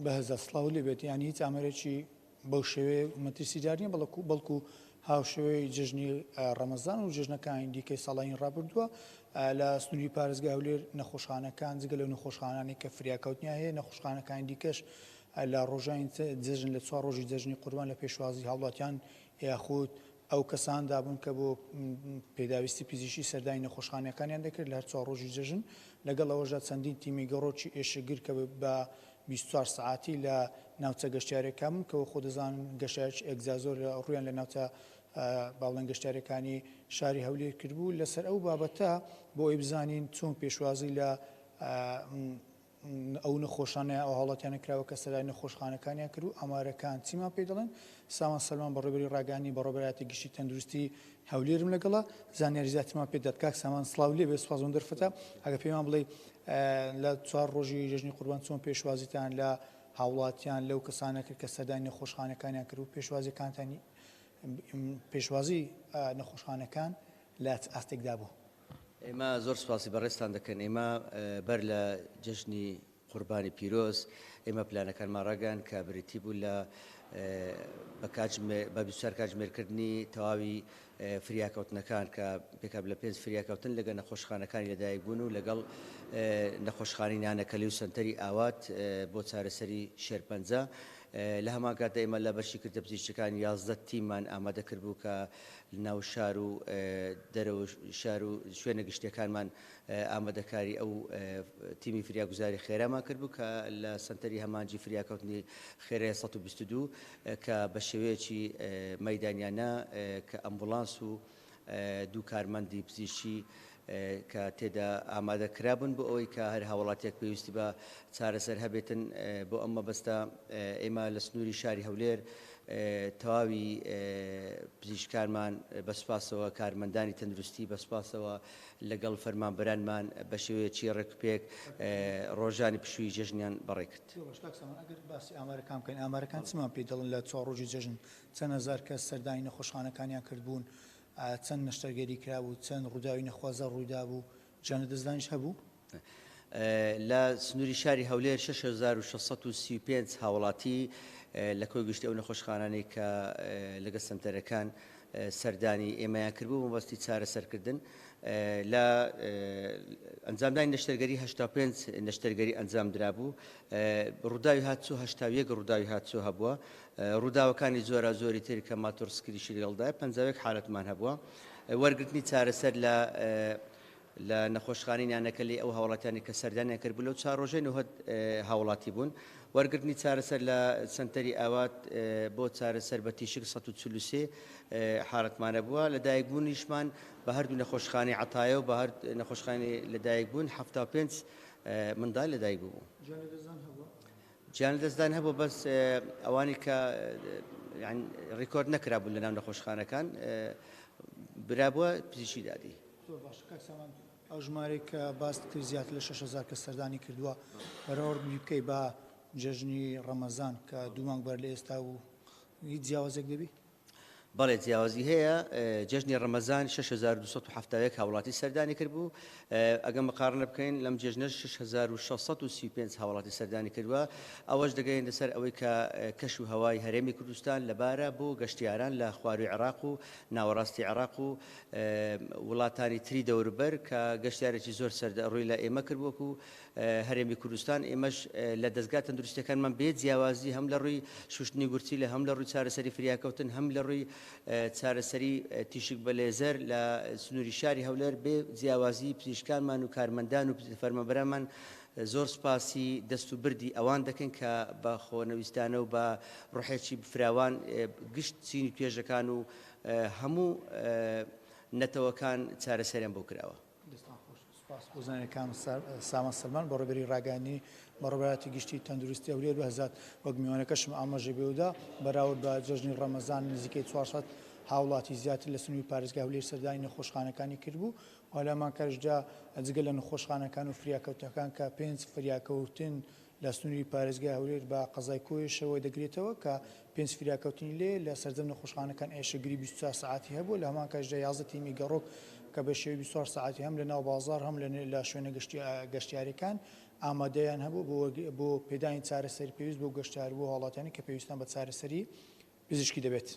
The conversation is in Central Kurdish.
بەهزە سڵاو لێ بێت یانی هیچ ئامەرێکی بەو شێوەیە مەترسی جار نیە بەڵکو هاوشێوەی جژنی ڕەمەزان و جژنەکانی دیکەی ساڵانی ڕابردووە لە سنووری پارێزگا هەولێر نەخۆشخانەکان جگە لەو نەخۆشخانانی کە فریاکەوتنیا هەیە نەخۆشخانەکانی دیکەش لە ڕۆژانی جژن لە 4 ڕۆژی جژنی قوربان لە پێشوازی هاوڵاتیان یاخود ئەو کەسان دابوون کە بۆ پێداویستی پزیشکی سەردانی نەخۆشخانەکانیان دەکرد لە 4 ڕۆژی جژن لەگەڵ ئەوەژە چەندین تیمی گەڕۆکی ئێشەگر کە بە 24 ساعتی لە ناوچە گەشتیارەکان بوون کەەوە خۆ دەزانن گەشتارێکی ئەگزازۆر ڕویان لە ناوچە باڵەن گەشتارەکانی شاری هەولێر کردبوو لەسەر ئەو بابەتە بۆ ئەی بزانین چۆن پێشوازی لە ئەو نەخۆشانە ئەو هاوڵاتیانە کراوە کە سەرای نەخۆشخانەکانیان کرد و ئەمارەکان چیمان پێ دەڵێن سامان سەلمان بەڕێوەبەری ڕاگەانی بەڕێوەبەری گشتی تەندروستی هەولێرم لەگەڵا زانیاری زیاترمان پێ دەات کاک سامان سڵاو لێ بێ سوپاس دەرفەتە ئەگە پێمان بڵێ لە 4 ڕۆژی جژنی قوربان چۆن پێشوازیتان لە هاوڵاتیان لەو کەسانە کرد کە سەردانی نەخۆشخانەکانیان کرد و پێشوازیەکانتانی پێشوازی نەخۆشخانەکان لە ئاستێکدا بوو. ئێمە زۆر سپاسی بەڕێستان دەکەن ئێمە بەر لە جژنی قوربانی پیرۆز ئێمە پلانەکانمان ڕاگەن کە بریتی بوو لە بە 24 کاتژمێرکردنی تەواوی فریاکەوتنەکان کە پێکاب لە 5 فریاکەوتن لەگە نەخۆشخانەکانی لەدایک بوون و لەگەڵ نەخۆشخانی نانەکەلی و سنتەری ئاوات بۆ چارەسەری شێرپەنجە لە هەمان کاتە ئێمە لە بەشیکردە پزیشکەکان 11 تیممان ئامادە کرد بوو کە ناو شار و دەرەوە شار و شوێنە گشتیەکانمان ئامادەکاری ئەو تیمی فریاگوزاری خێرامان کرد بوو کە لە سنتەری هەمانجی فریاکەوتنی خێرەیە 122 کە بە شێوەیەکی مەیدانیانە کە ئەمبولانس و دوو کارمەندی پزیشکی کە تێدا ئامادەکرابوون بۆ ئەوەی کە هەر هاوڵاتێک پێویستی بە چارەسەر هەبێتن بۆ ئەمە بەستە ئێمە لە سنووری شاری هەولێر تەواوی پزیشکانمان بەسپاسەوە کارمەندانی تەندروستی بەسپاسەوە لەگەڵ فەرمانبەرانمان بە شێوەیەکی ڕێکپێک ڕۆژانی پشووی جژنیان بەڕێ کرد. ئەگەر باسی ئامارەکان بکەین ئامارەکان چمان پێ دەڵن لە 4 ڕۆژی جژن چەند هەزار کەس سەردانی نەخۆشخانەکانیان کردبوون چەند نەشتەرگەری کرابوو چەند ڕووداوی نەخوازە ڕوویدا بوو جانە دەستدانیش هەبوو لە سنووری شاری هەولێر 6635 هاوڵاتی لە کۆی گشتی ئەو نەخۆشخانانەی کە لەگە سنتەرەکان سەردانی ئێمەیان کردبوو مەبەستی چارەسەرکردن لە ئەنجامدانی نەشتەرگەری 85 نەشتەرگەری ئەنجام درابوو ڕووداوی هاتچوو 81 ڕووداوی هاتچوو هەبووە ڕووداوەکانی زۆرە زۆری تر کە ماتۆرسکریشی لەگەڵدای 51 حالەتمان هەبووە وەرگرتنی چارەسەر لە نەخۆشخانەی نانەکەلی ئەو هاوڵاتیانی کە سەردانیان کرد بوو لەو 4 ڕۆژەی نوهەد هاوڵاتی بوون وەرگرتنی چارەسەر لە سنتەری ئاوات بۆ چارەسەر بە تیشک 143 حالەتمانە بووە لەدایک بوونیشمان بە هەردوو نەخۆشخانەی عەتایە و بە هەر نەخۆشخانەی لەدایک بوون 75 منداڵ لەدایک بوو جانەدەستدان هەبوو بەس ئەوانی کە ڕیکۆرد نەکرابوون لە ناو نەخۆشخانەکان برابووە پزیشکی دادی. ئەو ژمارەی کە باس کرد زیاتر لە 6,000 کە سەردانی کردووە بەراورد بکەی بە جژنی ڕەمەزان کە دوو مانگ بەر لە ئێستا و هیچ جیاوازێک دەبی؟ بەڵێ جیاوازی هەیە جژنی ڕەمەزان 6271 هاوڵاتی سەردانی کرد بوو ئەگەم مقارنە بکەین لەم جژنە 6635 هاوڵاتی سەردانی کردووە ئەوەش دەگەین لەسەر ئەوەی کە کەش و هەوای هەرێمی کوردستان لەبارە بۆ گەشتیاران لە خواروی عێراق و ناوەڕاستی عێراق و وڵاتانی تری دەوروبەر کە گەشتیارێکی زۆر سەردەڕووی لە ئێمە کرد وەکو هەرێمی کوردستان ئێمەش لە دەستگا تەندروستیەکانمان بێ جیاوازی هەم لە ڕووی شوشتنی گورچی لە هەم لە ڕووی چارەسەری فریاکەوتن هەم لە ڕووی چارەسەری تیشک بە لێزەر لە سنووری شاری هەولێر بێ جیاوازی پزیشکانمان و کارمەندان و فەرمانبەرانمان زۆر سپاسی دەست و بردی ئەوان دەکەن کە بە خۆنەویستانە و بە ڕوحێکی فراوان گشت چینی توێژەکان و هەموو نەتەوەکان چارەسەریان بۆ کراوە. بۆزانەکان سامان سلمان بەڕێوەبەری ڕاگەانی بەڕێوەبەری گشتی تەندروستی هەولێر بەهزار وەک میوانەکەشم ئاماژە بێودا بەراورد بە جژنی ڕەمەزان نزیکەی 400 هاوڵاتی زیاتر لە سنووری پارێزگا هەولێر سەردانی نەخۆشخانەکانی کردبوو وەلامان کەشدا جگە لە نەخۆشخانەکان و فریاکەوتەکان کە 5 فریاکەوتن لە سنووری پارێزگای هەولێر بە قەزای کۆیشەوە دەگرێتەوە کە 5 فریاکەوتنی لێ لە سەردەم نەخۆشخانەکان ئێشەگری 24 ساعتی هەبوو لە هەمان کەشدا 11 تیمی گەڕۆک کە بە شێوەی 24 ساعتی هەم لە ناو بازار هەم لە شوێنە گەشتیاریەکان ئامادەیان هەبوو بۆ پێداین چارەسەری پێویست بۆ گەشتیار بۆ هاوڵاتیانی کە پێویستیان بە چارەسەری پزیشکی دەبێت.